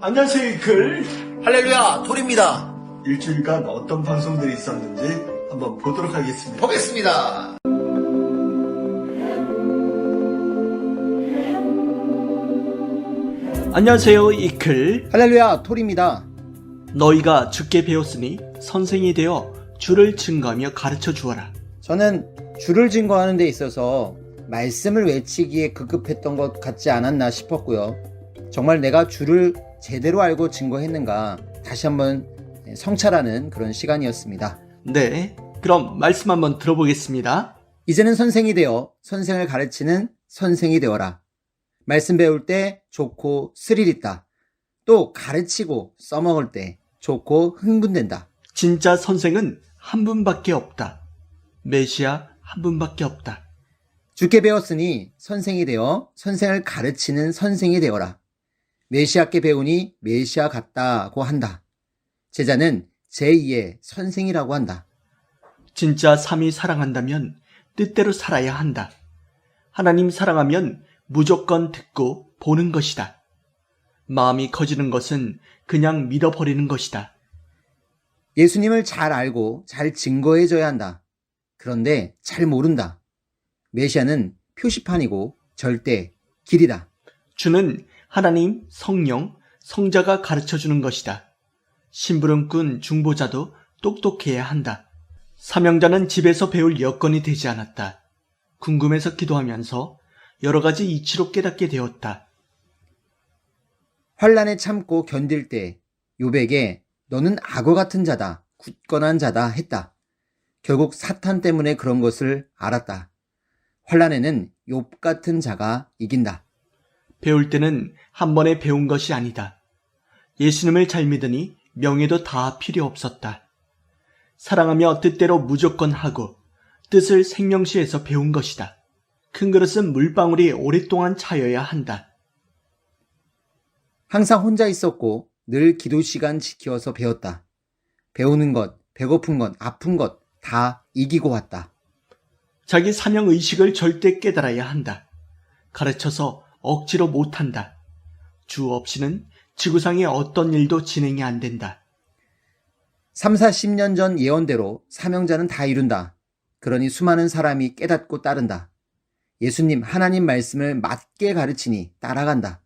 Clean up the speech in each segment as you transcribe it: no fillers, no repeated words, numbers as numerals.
안녕하세요, 이클. 할렐루야, 톨입니다. 일주일간 어떤 방송들이 있었는지 한번 보도록 하겠습니다. 보겠습니다. 안녕하세요, 이클. 할렐루야, 톨입니다. 너희가 주께 배웠으니 선생이 되어 주를 증거하며 가르쳐 주어라. 저는 주를 증거하는 데 있어서 말씀을 외치기에 급급했던 것 같지 않았나 싶었고요. 정말 내가 주를 제대로 알고 증거했는가 다시 한번 성찰하는 그런 시간이었습니다. 네, 그럼 말씀 한번 들어보겠습니다. 이제는 선생이 되어 선생을 가르치는 선생이 되어라. 말씀 배울 때 좋고 스릴 있다. 또 가르치고 써먹을 때 좋고 흥분된다. 진짜 선생은 한 분밖에 없다. 메시아 한 분밖에 없다. 주께 배웠으니 선생이 되어 선생을 가르치는 선생이 되어라. 메시아께 배우니 메시아 같다고 한다. 제자는 제2의 선생이라고 한다. 진짜 삼위 사랑한다면 뜻대로 살아야 한다. 하나님 사랑하면 무조건 듣고 보는 것이다. 마음이 커지는 것은 그냥 믿어버리는 것이다. 예수님을 잘 알고 잘 증거해줘야 한다. 그런데 잘 모른다. 메시아는 표시판이고 절대 길이다. 주는 하나님, 성령, 성자가 가르쳐주는 것이다. 심부름꾼 중보자도 똑똑해야 한다. 사명자는 집에서 배울 여건이 되지 않았다. 궁금해서 기도하면서 여러 가지 이치로 깨닫게 되었다. 환난에 참고 견딜 때 욥에게 너는 악어 같은 자다, 굳건한 자다 했다. 결국 사탄 때문에 그런 것을 알았다. 환난에는 욥 같은 자가 이긴다. 배울 때는 한 번에 배운 것이 아니다. 예수님을 잘 믿으니 명예도 다 필요 없었다. 사랑하며 뜻대로 무조건 하고 뜻을 생명시해서 배운 것이다. 큰 그릇은 물방울이 오랫동안 차여야 한다. 항상 혼자 있었고 늘 기도 시간 지켜서 배웠다. 배우는 것, 배고픈 것, 아픈 것 다 이기고 왔다. 자기 사명 의식을 절대 깨달아야 한다. 가르쳐서 억지로 못한다. 주 없이는 지구상의 어떤 일도 진행이 안 된다. 3, 40년 전 예언대로 사명자는 다 이룬다. 그러니 수많은 사람이 깨닫고 따른다. 예수님, 하나님 말씀을 맞게 가르치니 따라간다.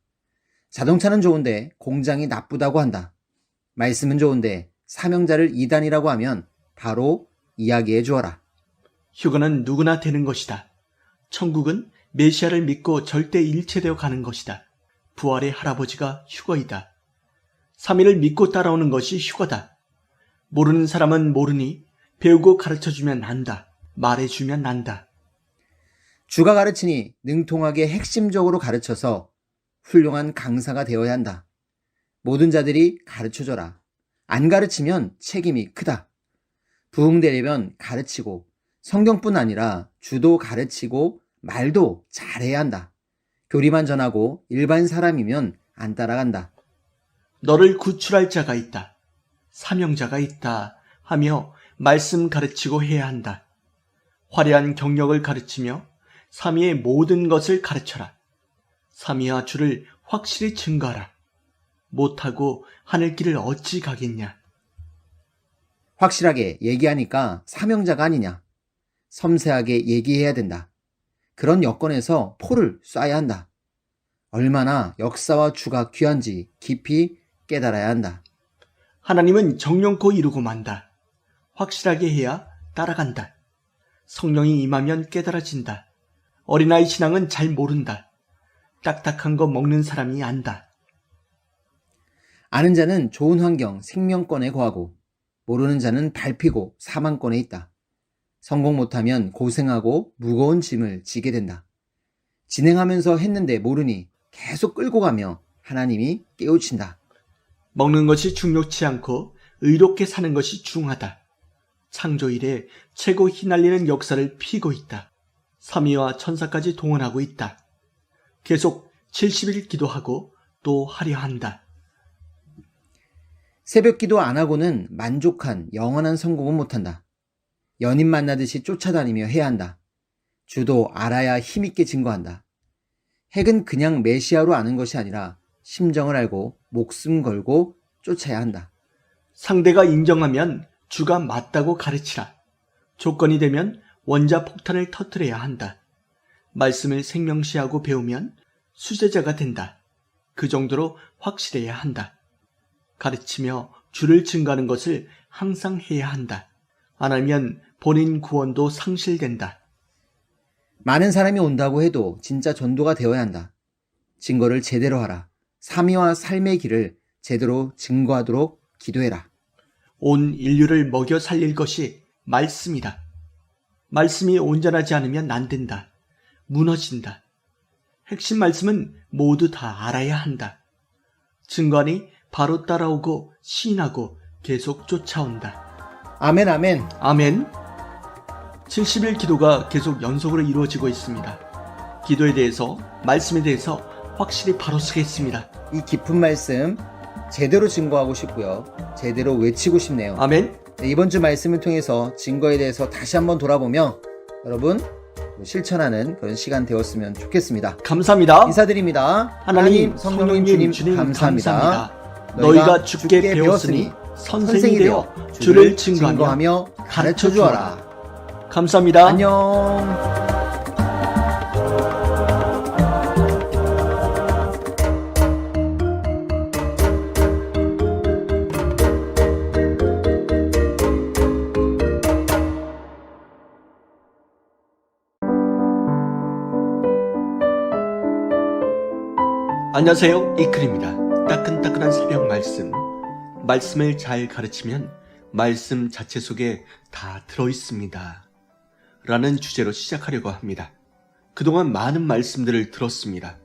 자동차는 좋은데 공장이 나쁘다고 한다. 말씀은 좋은데 사명자를 이단이라고 하면 바로 이야기해 주어라. 휴거는 누구나 되는 것이다. 천국은 메시아를 믿고 절대 일체되어 가는 것이다. 부활의 할아버지가 휴거이다. 3일을 믿고 따라오는 것이 휴거다. 모르는 사람은 모르니 배우고 가르쳐주면 안다. 말해주면 안다. 주가 가르치니 능통하게 핵심적으로 가르쳐서 훌륭한 강사가 되어야 한다. 모든 자들이 가르쳐줘라. 안 가르치면 책임이 크다. 부흥되려면 가르치고 성경뿐 아니라 주도 가르치고 말도 잘해야 한다. 교리만 전하고 일반 사람이면 안 따라간다. 너를 구출할 자가 있다. 사명자가 있다 하며 말씀 가르치고 해야 한다. 화려한 경력을 가르치며 삼위의 모든 것을 가르쳐라. 삼위와 주를 확실히 증거하라. 못하고 하늘길을 어찌 가겠냐. 확실하게 얘기하니까 사명자가 아니냐. 섬세하게 얘기해야 된다. 그런 여건에서 포를 쏴야 한다. 얼마나 역사와 주가 귀한지 깊이 깨달아야 한다. 하나님은 정령코 이루고 만다. 확실하게 해야 따라간다. 성령이 임하면 깨달아진다. 어린아이 신앙은 잘 모른다. 딱딱한 거 먹는 사람이 안다. 아는 자는 좋은 환경, 생명권에 거하고 모르는 자는 밟히고 사망권에 있다. 성공 못하면 고생하고 무거운 짐을 지게 된다. 진행하면서 했는데 모르니 계속 끌고 가며 하나님이 깨우친다. 먹는 것이 중요치 않고 의롭게 사는 것이 중하다. 창조 이래 최고 휘날리는 역사를 피고 있다. 삼위와 천사까지 동원하고 있다. 계속 70일 기도하고 또 하려 한다. 새벽 기도 안 하고는 만족한 영원한 성공은 못한다. 연인 만나듯이 쫓아다니며 해야 한다. 주도 알아야 힘있게 증거한다. 핵은 그냥 메시아로 아는 것이 아니라 심정을 알고 목숨 걸고 쫓아야 한다. 상대가 인정하면 주가 맞다고 가르치라. 조건이 되면 원자폭탄을 터뜨려야 한다. 말씀을 생명시하고 배우면 수제자가 된다. 그 정도로 확실해야 한다. 가르치며 주를 증거하는 것을 항상 해야 한다. 안 하면 본인 구원도 상실된다. 많은 사람이 온다고 해도 진짜 전도가 되어야 한다. 증거를 제대로 하라. 삶이와 삶의 길을 제대로 증거하도록 기도해라. 온 인류를 먹여 살릴 것이 말씀이다. 말씀이 온전하지 않으면 안 된다. 무너진다. 핵심 말씀은 모두 다 알아야 한다. 증거하니 바로 따라오고 시인하고 계속 쫓아온다. 아멘, 아멘. 아멘. 70일 기도가 계속 연속으로 이루어지고 있습니다. 기도에 대해서, 말씀에 대해서 확실히 바로 쓰겠습니다. 이 깊은 말씀 제대로 증거하고 싶고요. 제대로 외치고 싶네요. 아멘. 네, 이번 주 말씀을 통해서 증거에 대해서 다시 한번 돌아보며 여러분 실천하는 그런 시간 되었으면 좋겠습니다. 감사합니다. 인사드립니다. 하나님, 성령님, 주님 감사합니다. 너희가 주께 배웠으니 선생이 되어 주를 증거하며 가르쳐 주어라. 감사합니다. 안녕. 안녕하세요. 이클입니다. 따끈따끈한 새벽 말씀. 말씀을 잘 가르치면 말씀 자체 속에 다 들어있습니다. 라는 주제로 시작하려고 합니다. 그동안 많은 말씀들을 들었습니다.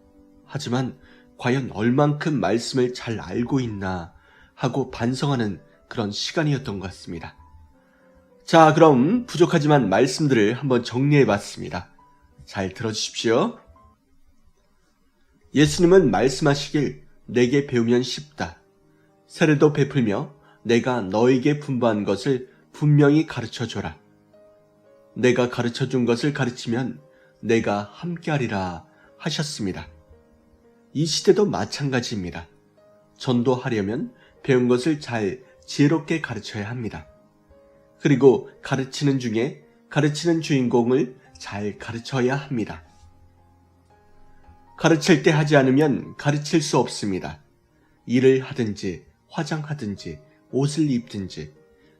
하지만 과연 얼만큼 말씀을 잘 알고 있나 하고 반성하는 그런 시간이었던 것 같습니다. 자, 그럼 부족하지만 말씀들을 한번 정리해 봤습니다. 잘 들어주십시오. 예수님은 말씀하시길 내게 배우면 쉽다. 세례도 베풀며 내가 너에게 분부한 것을 분명히 가르쳐줘라. 내가 가르쳐준 것을 가르치면 내가 함께하리라 하셨습니다. 이 시대도 마찬가지입니다. 전도하려면 배운 것을 잘 지혜롭게 가르쳐야 합니다. 그리고 가르치는 중에 가르치는 주인공을 잘 가르쳐야 합니다. 가르칠 때 하지 않으면 가르칠 수 없습니다. 일을 하든지 화장하든지 옷을 입든지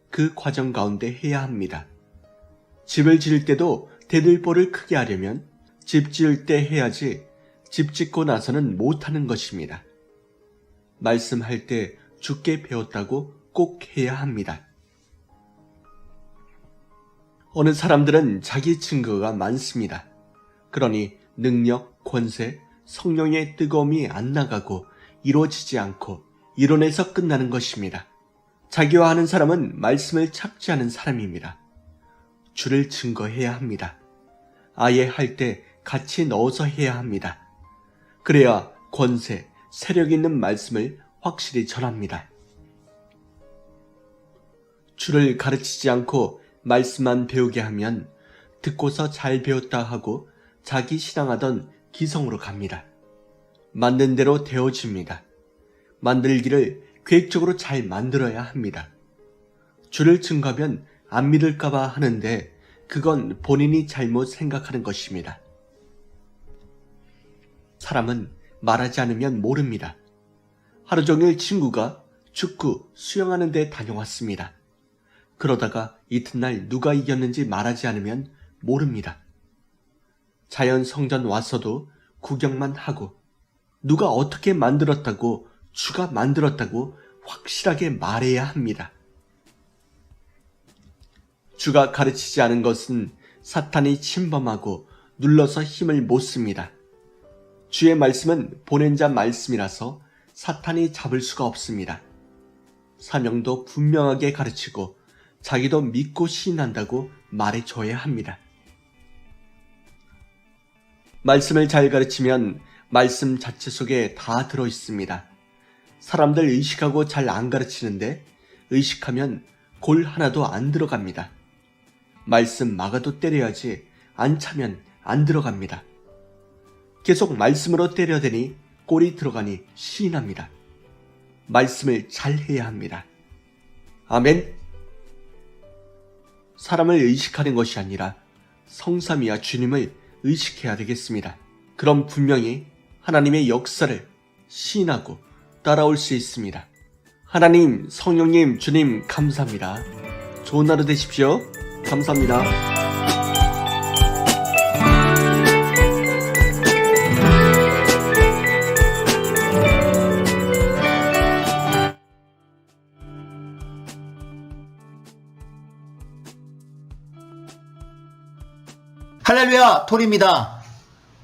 그 과정 가운데 해야 합니다. 집을 지을 때도 대들보를 크게 하려면 집 지을 때 해야지 집 짓고 나서는 못하는 것입니다. 말씀할 때 주께 배웠다고 꼭 해야 합니다. 어느 사람들은 자기 증거가 많습니다. 그러니 능력, 권세, 성령의 뜨거움이 안 나가고 이루어지지 않고 이론에서 끝나는 것입니다. 자기화하는 사람은 말씀을 찾지 않은 사람입니다. 주를 증거해야 합니다. 아예 할 때 같이 넣어서 해야 합니다. 그래야 권세, 세력 있는 말씀을 확실히 전합니다. 주를 가르치지 않고 말씀만 배우게 하면 듣고서 잘 배웠다 하고 자기 신앙하던 기성으로 갑니다. 만든 대로 되어집니다. 만들기를 계획적으로 잘 만들어야 합니다. 주를 증거하면 안 믿을까봐 하는데 그건 본인이 잘못 생각하는 것입니다. 사람은 말하지 않으면 모릅니다. 하루 종일 친구가 축구, 수영하는 데 다녀왔습니다. 그러다가 이튿날 누가 이겼는지 말하지 않으면 모릅니다. 자연 성전 왔어도 구경만 하고 누가 어떻게 만들었다고 주가 만들었다고 확실하게 말해야 합니다. 주가 가르치지 않은 것은 사탄이 침범하고 눌러서 힘을 못 씁니다. 주의 말씀은 보낸 자 말씀이라서 사탄이 잡을 수가 없습니다. 사명도 분명하게 가르치고 자기도 믿고 시인한다고 말해줘야 합니다. 말씀을 잘 가르치면 말씀 자체 속에 다 들어있습니다. 사람들 의식하고 잘 안 가르치는데 의식하면 골 하나도 안 들어갑니다. 말씀 막아도 때려야지 안 차면 안 들어갑니다. 계속 말씀으로 때려대니 꼴이 들어가니 시인합니다. 말씀을 잘 해야 합니다. 아멘. 사람을 의식하는 것이 아니라 성삼위와 주님을 의식해야 되겠습니다. 그럼 분명히 하나님의 역사를 시인하고 따라올 수 있습니다. 하나님, 성령님, 주님 감사합니다. 좋은 하루 되십시오. 감사합니다. 할렐루야, 톨입니다.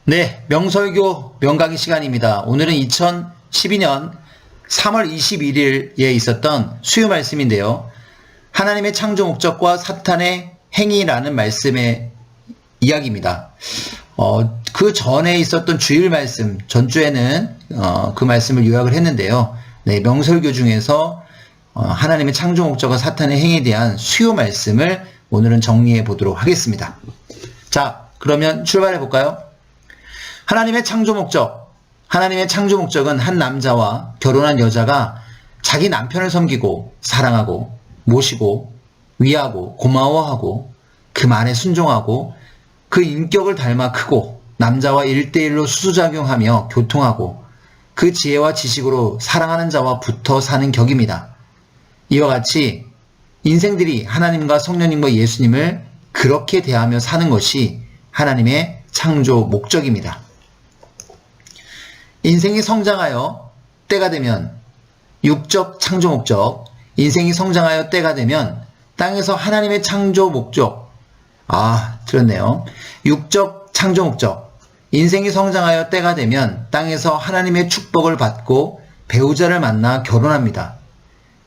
네, 명설교 명강의 시간입니다. 오늘은 2012년 3월 21일에 있었던 수요 말씀인데요. 하나님의 창조 목적과 사탄의 행위라는 말씀의 이야기입니다. 그 전에 있었던 주일 말씀, 전주에는 그 말씀을 요약을 했는데요. 네, 명설교 중에서 하나님의 창조 목적과 사탄의 행위에 대한 수요 말씀을 오늘은 정리해 보도록 하겠습니다. 자, 그러면 출발해 볼까요? 하나님의 창조 목적. 하나님의 창조 목적은 한 남자와 결혼한 여자가 자기 남편을 섬기고 사랑하고 모시고 위하고 고마워하고 그 말에 순종하고 그 인격을 닮아 크고 남자와 1대1로 수수작용하며 교통하고 그 지혜와 지식으로 사랑하는 자와 붙어 사는 격입니다. 이와 같이 인생들이 하나님과 성령님과 예수님을 그렇게 대하며 사는 것이 하나님의 창조 목적입니다. 인생이 성장하여 때가 되면 육적 창조 목적, 인생이 성장하여 때가 되면 땅에서 하나님의 창조 목적, 들었네요. 육적 창조 목적, 인생이 성장하여 때가 되면 땅에서 하나님의 축복을 받고 배우자를 만나 결혼합니다.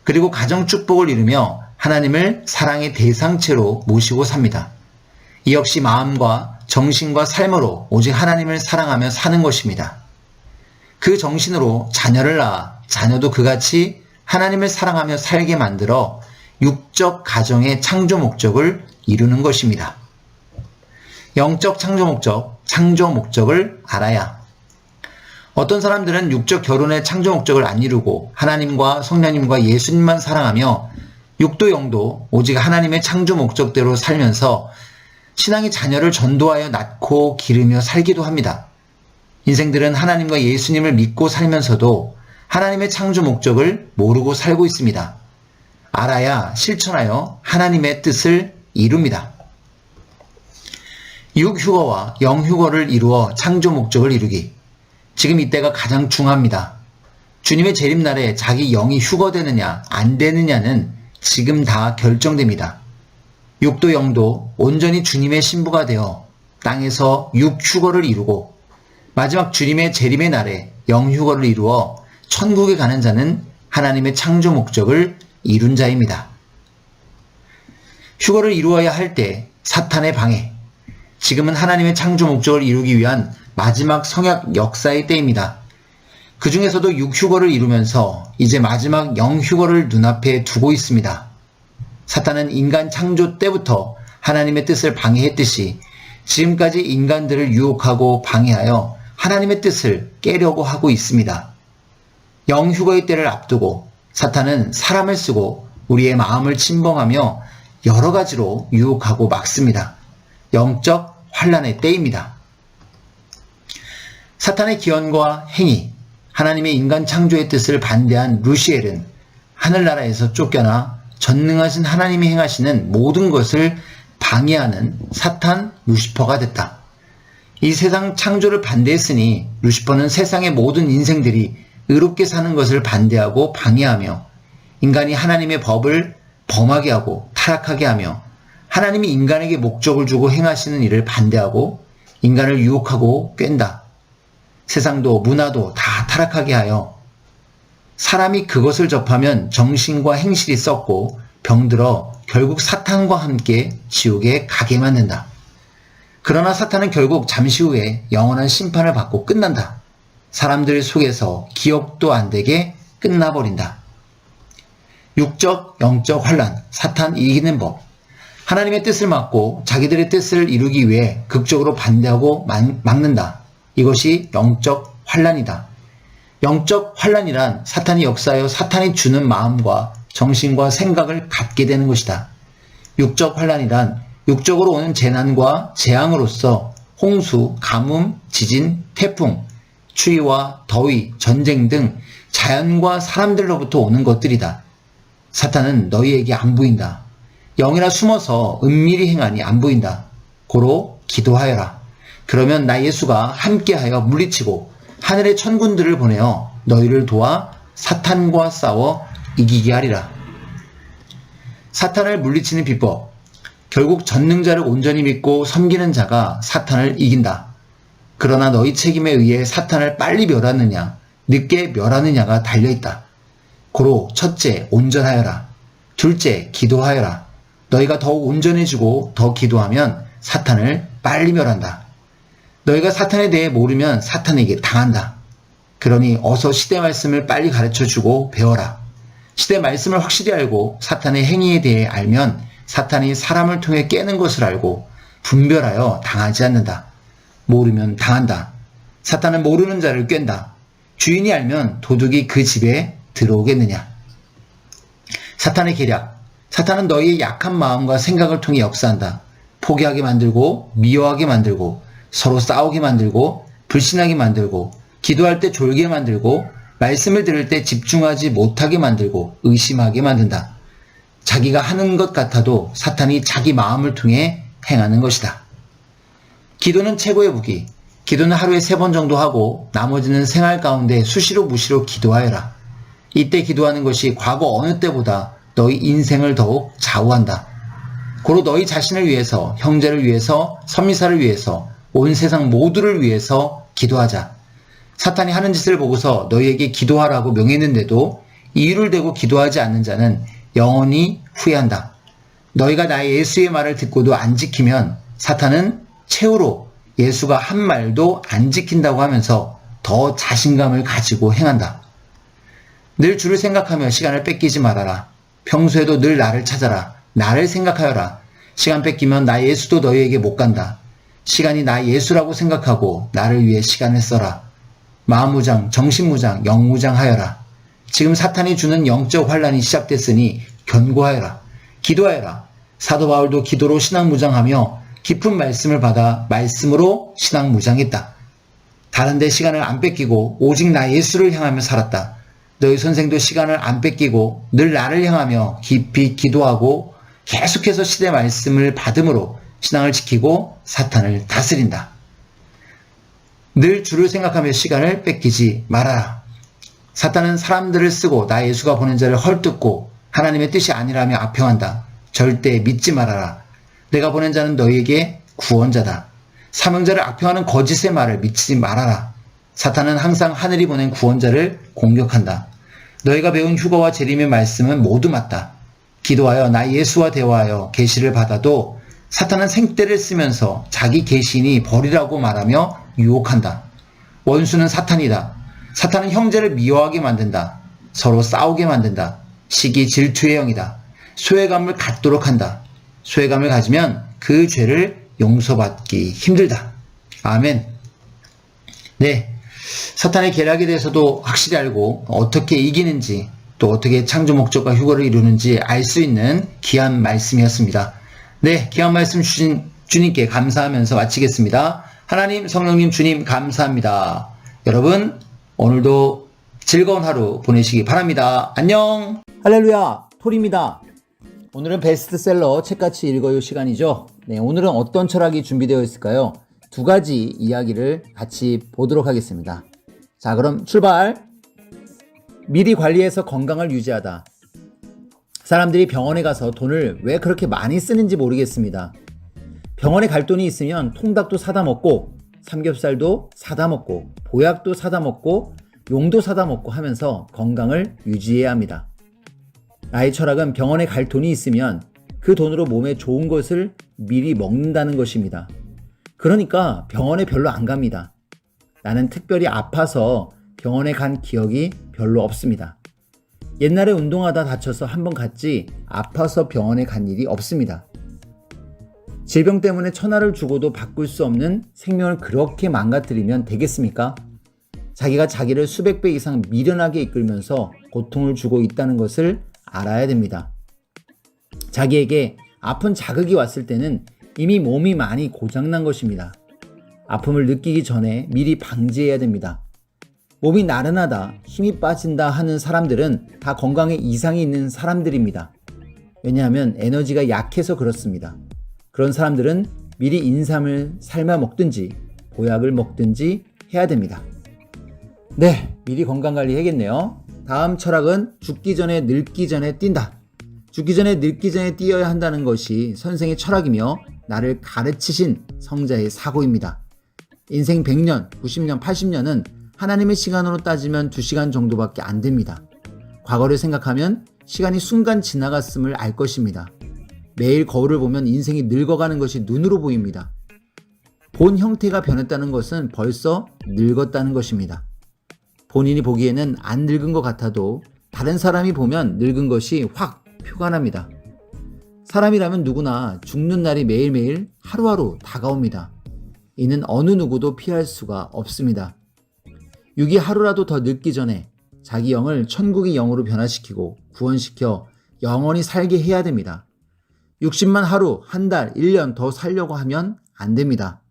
그리고 가정 축복을 이루며 하나님을 사랑의 대상체로 모시고 삽니다. 이 역시 마음과 정신과 삶으로 오직 하나님을 사랑하며 사는 것입니다. 그 정신으로 자녀를 낳아 자녀도 그같이 하나님을 사랑하며 살게 만들어 육적 가정의 창조 목적을 이루는 것입니다. 영적 창조 목적을 알아야. 어떤 사람들은 육적 결혼의 창조 목적을 안 이루고 하나님과 성령님과 예수님만 사랑하며 육도 영도 오직 하나님의 창조 목적대로 살면서 신앙의 자녀를 전도하여 낳고 기르며 살기도 합니다. 인생들은 하나님과 예수님을 믿고 살면서도 하나님의 창조 목적을 모르고 살고 있습니다. 알아야 실천하여 하나님의 뜻을 이룹니다. 육휴거와 영휴거를 이루어 창조 목적을 이루기. 지금 이때가 가장 중요합니다. 주님의 재림날에 자기 영이 휴거되느냐 안 되느냐는 지금 다 결정됩니다. 육도 영도 온전히 주님의 신부가 되어 땅에서 육휴거를 이루고 마지막 주님의 재림의 날에 영휴거를 이루어 천국에 가는 자는 하나님의 창조 목적을 이룬 자입니다. 휴거를 이루어야 할 때 사탄의 방해. 지금은 하나님의 창조 목적을 이루기 위한 마지막 성약 역사의 때입니다. 그 중에서도 육휴거를 이루면서 이제 마지막 영휴거를 눈앞에 두고 있습니다. 사탄은 인간 창조 때부터 하나님의 뜻을 방해했듯이 지금까지 인간들을 유혹하고 방해하여 하나님의 뜻을 깨려고 하고 있습니다. 영휴거의 때를 앞두고 사탄은 사람을 쓰고 우리의 마음을 침범하며 여러 가지로 유혹하고 막습니다. 영적 환란의 때입니다. 사탄의 기원과 행위, 하나님의 인간 창조의 뜻을 반대한 루시엘은 하늘나라에서 쫓겨나 전능하신 하나님이 행하시는 모든 것을 방해하는 사탄 루시퍼가 됐다. 이 세상 창조를 반대했으니 루시퍼는 세상의 모든 인생들이 의롭게 사는 것을 반대하고 방해하며 인간이 하나님의 법을 범하게 하고 타락하게 하며 하나님이 인간에게 목적을 주고 행하시는 일을 반대하고 인간을 유혹하고 깬다. 세상도 문화도 다 타락하게 하여 사람이 그것을 접하면 정신과 행실이 썩고 병들어 결국 사탄과 함께 지옥에 가게 만든다. 그러나 사탄은 결국 잠시 후에 영원한 심판을 받고 끝난다. 사람들 속에서 기억도 안 되게 끝나버린다. 육적, 영적 환란, 사탄 이기는 법. 하나님의 뜻을 막고 자기들의 뜻을 이루기 위해 극적으로 반대하고 막는다. 이것이 영적 환란이다. 영적 환란이란 사탄이 역사하여 사탄이 주는 마음과 정신과 생각을 갖게 되는 것이다. 육적 환란이란 육적으로 오는 재난과 재앙으로서 홍수, 가뭄, 지진, 태풍, 추위와 더위, 전쟁 등 자연과 사람들로부터 오는 것들이다. 사탄은 너희에게 안 보인다. 영이라 숨어서 은밀히 행하니 안 보인다. 고로 기도하여라. 그러면 나 예수가 함께하여 물리치고 하늘의 천군들을 보내어 너희를 도와 사탄과 싸워 이기게 하리라. 사탄을 물리치는 비법. 결국 전능자를 온전히 믿고 섬기는 자가 사탄을 이긴다. 그러나 너희 책임에 의해 사탄을 빨리 멸하느냐, 늦게 멸하느냐가 달려있다. 고로 첫째, 온전하여라. 둘째, 기도하여라. 너희가 더욱 온전해지고 더 기도하면 사탄을 빨리 멸한다. 너희가 사탄에 대해 모르면 사탄에게 당한다. 그러니 어서 시대 말씀을 빨리 가르쳐주고 배워라. 시대 말씀을 확실히 알고 사탄의 행위에 대해 알면 사탄이 사람을 통해 깨는 것을 알고 분별하여 당하지 않는다. 모르면 당한다. 사탄은 모르는 자를 깬다. 주인이 알면 도둑이 그 집에 들어오겠느냐. 사탄의 계략. 사탄은 너희의 약한 마음과 생각을 통해 역사한다. 포기하게 만들고 미워하게 만들고 서로 싸우게 만들고 불신하게 만들고 기도할 때 졸게 만들고 말씀을 들을 때 집중하지 못하게 만들고 의심하게 만든다. 자기가 하는 것 같아도 사탄이 자기 마음을 통해 행하는 것이다. 기도는 최고의 무기. 기도는 하루에 3번 정도 하고 나머지는 생활 가운데 수시로 무시로 기도하여라. 이때 기도하는 것이 과거 어느 때보다 너희 인생을 더욱 좌우한다. 고로 너희 자신을 위해서, 형제를 위해서, 선미사를 위해서, 온 세상 모두를 위해서 기도하자. 사탄이 하는 짓을 보고서 너희에게 기도하라고 명했는데도 이유를 대고 기도하지 않는 자는 영원히 후회한다. 너희가 나의 예수의 말을 듣고도 안 지키면 사탄은 최후로 예수가 한 말도 안 지킨다고 하면서 더 자신감을 가지고 행한다. 늘 주를 생각하며 시간을 뺏기지 말아라. 평소에도 늘 나를 찾아라. 나를 생각하여라. 시간 뺏기면 나 예수도 너희에게 못 간다. 시간이 나 예수라고 생각하고 나를 위해 시간을 써라. 마음무장, 정신무장, 영무장하여라. 지금 사탄이 주는 영적 환란이 시작됐으니 견고하여라. 기도하여라. 사도 바울도 기도로 신앙무장하며 깊은 말씀을 받아 말씀으로 신앙무장했다. 다른 데 시간을 안 뺏기고 오직 나 예수를 향하며 살았다. 너희 선생도 시간을 안 뺏기고 늘 나를 향하며 깊이 기도하고 계속해서 시대 말씀을 받음으로 신앙을 지키고 사탄을 다스린다. 늘 주를 생각하며 시간을 뺏기지 말아라. 사탄은 사람들을 쓰고 나 예수가 보낸 자를 헐뜯고 하나님의 뜻이 아니라며 악평한다. 절대 믿지 말아라. 내가 보낸 자는 너희에게 구원자다. 사명자를 악평하는 거짓의 말을 믿지 말아라. 사탄은 항상 하늘이 보낸 구원자를 공격한다. 너희가 배운 휴거와 재림의 말씀은 모두 맞다. 기도하여 나 예수와 대화하여 계시를 받아도 사탄은 생떼를 쓰면서 자기 계시인이 버리라고 말하며 유혹한다. 원수는 사탄이다. 사탄은 형제를 미워하게 만든다. 서로 싸우게 만든다. 시기 질투의 영이다. 소외감을 갖도록 한다. 소외감을 가지면 그 죄를 용서받기 힘들다. 아멘. 네. 사탄의 계략에 대해서도 확실히 알고 어떻게 이기는지 또 어떻게 창조 목적과 휴거를 이루는지 알 수 있는 귀한 말씀이었습니다. 네, 귀한 말씀 주신 주님께 감사하면서 마치겠습니다. 하나님, 성령님, 주님 감사합니다. 여러분 오늘도 즐거운 하루 보내시기 바랍니다. 안녕. 할렐루야, 톨입니다. 오늘은 베스트셀러 책같이 읽어요 시간이죠. 네, 오늘은 어떤 철학이 준비되어 있을까요? 2가지 이야기를 같이 보도록 하겠습니다. 자, 그럼 출발! 미리 관리해서 건강을 유지하다. 사람들이 병원에 가서 돈을 왜 그렇게 많이 쓰는지 모르겠습니다. 병원에 갈 돈이 있으면 통닭도 사다 먹고 삼겹살도 사다 먹고 보약도 사다 먹고 용도 사다 먹고 하면서 건강을 유지해야 합니다. 나의 철학은 병원에 갈 돈이 있으면 그 돈으로 몸에 좋은 것을 미리 먹는다는 것입니다. 그러니까 병원에 별로 안 갑니다. 나는 특별히 아파서 병원에 간 기억이 별로 없습니다. 옛날에 운동하다 다쳐서 한번 갔지 아파서 병원에 간 일이 없습니다. 질병 때문에 천하를 주고도 바꿀 수 없는 생명을 그렇게 망가뜨리면 되겠습니까? 자기가 자기를 수백 배 이상 미련하게 이끌면서 고통을 주고 있다는 것을 알아야 됩니다. 자기에게 아픈 자극이 왔을 때는 이미 몸이 많이 고장난 것입니다. 아픔을 느끼기 전에 미리 방지해야 됩니다. 몸이 나른하다, 힘이 빠진다 하는 사람들은 다 건강에 이상이 있는 사람들입니다. 왜냐하면 에너지가 약해서 그렇습니다. 그런 사람들은 미리 인삼을 삶아 먹든지 보약을 먹든지 해야 됩니다. 네, 미리 건강관리 해야겠네요. 다음 철학은 죽기 전에 늙기 전에 뛴다. 죽기 전에 늙기 전에 뛰어야 한다는 것이 선생의 철학이며 나를 가르치신 성자의 사고입니다. 인생 100년, 90년, 80년은 하나님의 시간으로 따지면 2시간 정도밖에 안 됩니다. 과거를 생각하면 시간이 순간 지나갔음을 알 것입니다. 매일 거울을 보면 인생이 늙어가는 것이 눈으로 보입니다. 본 형태가 변했다는 것은 벌써 늙었다는 것입니다. 본인이 보기에는 안 늙은 것 같아도 다른 사람이 보면 늙은 것이 확 표가 납니다. 사람이라면 누구나 죽는 날이 매일매일 하루하루 다가옵니다. 이는 어느 누구도 피할 수가 없습니다. 육이 하루라도 더 늙기 전에 자기 영을 천국의 영으로 변화시키고 구원시켜 영원히 살게 해야 됩니다. 60만 하루, 한 달, 1년 더 살려고 하면 안 됩니다.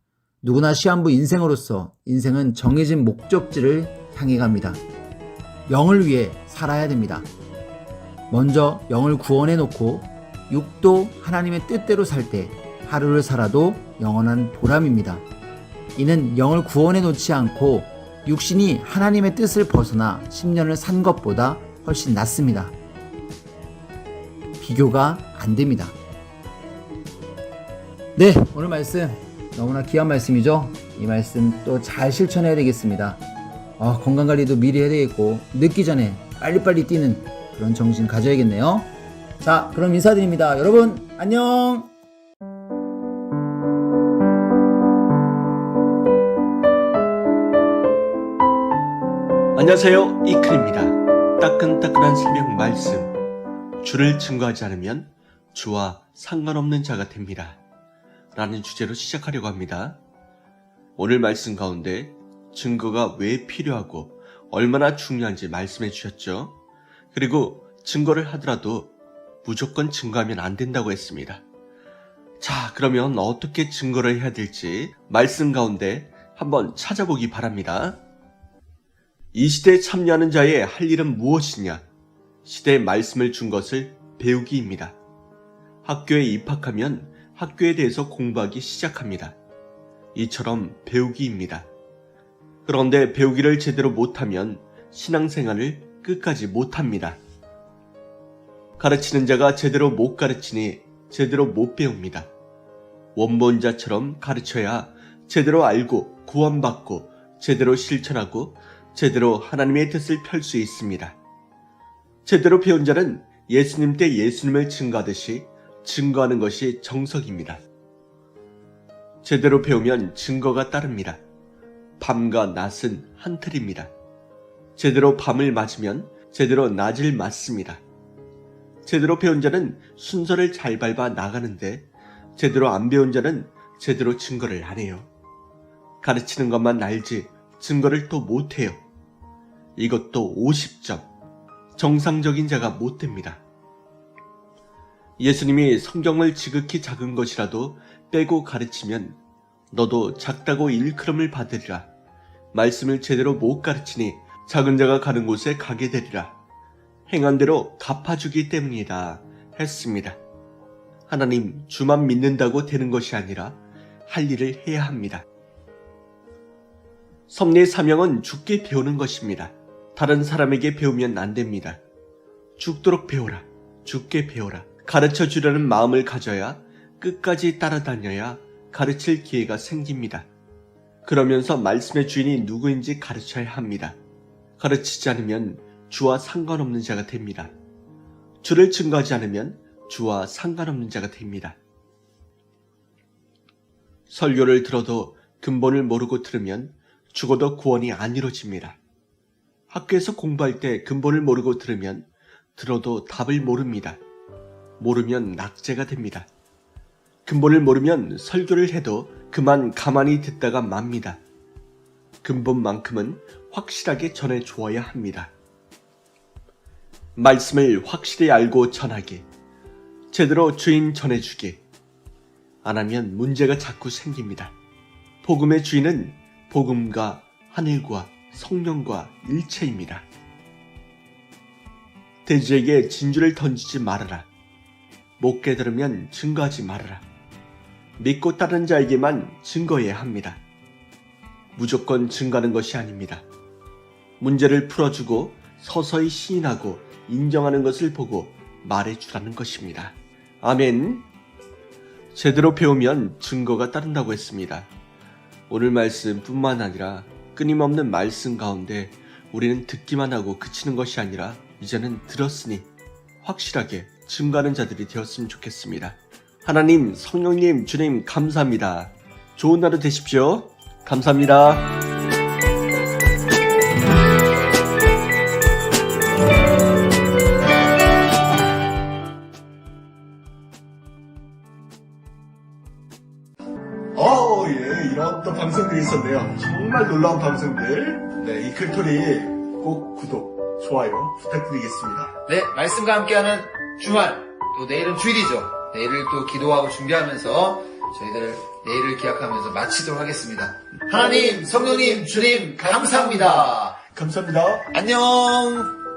누구나 시한부 인생으로서 인생은 정해진 목적지를 향해 갑니다. 영을 위해 살아야 됩니다. 먼저 영을 구원해 놓고 육도 하나님의 뜻대로 살 때 하루를 살아도 영원한 보람입니다. 이는 영을 구원해 놓지 않고 육신이 하나님의 뜻을 벗어나 10년을 산 것보다 훨씬 낫습니다. 비교가 안 됩니다. 네, 오늘 말씀 너무나 귀한 말씀이죠. 이 말씀 또 잘 실천해야 되겠습니다. 건강관리도 미리 해야 되겠고 늦기 전에 빨리빨리 뛰는 그런 정신 가져야겠네요. 자, 그럼 인사드립니다. 여러분 안녕. 안녕하세요, 이클입니다. 따끈따끈한 생명 말씀. 주를 증거하지 않으면 주와 상관없는 자가 됩니다. 라는 주제로 시작하려고 합니다. 오늘 말씀 가운데 증거가 왜 필요하고 얼마나 중요한지 말씀해 주셨죠. 그리고 증거를 하더라도 무조건 증거하면 안 된다고 했습니다. 자, 그러면 어떻게 증거를 해야 될지 말씀 가운데 한번 찾아보기 바랍니다. 이 시대에 참여하는 자의 할 일은 무엇이냐? 시대의 말씀을 준 것을 배우기입니다. 학교에 입학하면 학교에 대해서 공부하기 시작합니다. 이처럼 배우기입니다. 그런데 배우기를 제대로 못하면 신앙생활을 끝까지 못합니다. 가르치는 자가 제대로 못 가르치니 제대로 못 배웁니다. 원본자처럼 가르쳐야 제대로 알고 구원받고 제대로 실천하고 제대로 하나님의 뜻을 펼 수 있습니다. 제대로 배운 자는 예수님 때 예수님을 증거하듯이 증거하는 것이 정석입니다. 제대로 배우면 증거가 따릅니다. 밤과 낮은 한 틀입니다. 제대로 밤을 맞으면 제대로 낮을 맞습니다. 제대로 배운 자는 순서를 잘 밟아 나가는데 제대로 안 배운 자는 제대로 증거를 안 해요. 가르치는 것만 알지 증거를 또 못해요. 이것도 50점. 정상적인 자가 못 됩니다. 예수님이 성경을 지극히 작은 것이라도 빼고 가르치면 너도 작다고 일컬음을 받으리라. 말씀을 제대로 못 가르치니 작은 자가 가는 곳에 가게 되리라. 행한 대로 갚아주기 때문이다 했습니다. 하나님 주만 믿는다고 되는 것이 아니라 할 일을 해야 합니다. 섭리의 사명은 죽게 배우는 것입니다. 다른 사람에게 배우면 안 됩니다. 죽도록 배워라. 죽게 배워라. 가르쳐 주려는 마음을 가져야 끝까지 따라다녀야 가르칠 기회가 생깁니다. 그러면서 말씀의 주인이 누구인지 가르쳐야 합니다. 가르치지 않으면 주와 상관없는 자가 됩니다. 주를 증거하지 않으면 주와 상관없는 자가 됩니다. 설교를 들어도 근본을 모르고 들으면 죽어도 구원이 안 이루어집니다. 학교에서 공부할 때 근본을 모르고 들으면 들어도 답을 모릅니다. 모르면 낙제가 됩니다. 근본을 모르면 설교를 해도 그만 가만히 듣다가 맙니다. 근본만큼은 확실하게 전해 주어야 합니다. 말씀을 확실히 알고 전하게, 제대로 주인 전해주게. 안 하면 문제가 자꾸 생깁니다. 복음의 주인은 복음과 하늘과 성령과 일체입니다. 돼지에게 진주를 던지지 말아라. 못 깨달으면 증거하지 말아라. 믿고 따르는 자에게만 증거해야 합니다. 무조건 증거하는 것이 아닙니다. 문제를 풀어주고 서서히 시인하고 인정하는 것을 보고 말해주라는 것입니다. 아멘. 제대로 배우면 증거가 따른다고 했습니다. 오늘 말씀뿐만 아니라 끊임없는 말씀 가운데 우리는 듣기만 하고 그치는 것이 아니라 이제는 들었으니 확실하게 증거하는 자들이 되었으면 좋겠습니다. 하나님, 성령님, 주님 감사합니다. 좋은 하루 되십시오. 감사합니다. 이런 또 방송들이 있었네요. 정말 놀라운 방송들. 네, 이클토리 꼭 구독, 좋아요 부탁드리겠습니다. 네, 말씀과 함께하는 주말, 또 내일은 주일이죠. 내일을 또 기도하고 준비하면서 저희들 내일을 기약하면서 마치도록 하겠습니다. 하나님, 성령님, 주님 감사합니다. 감사합니다. 안녕.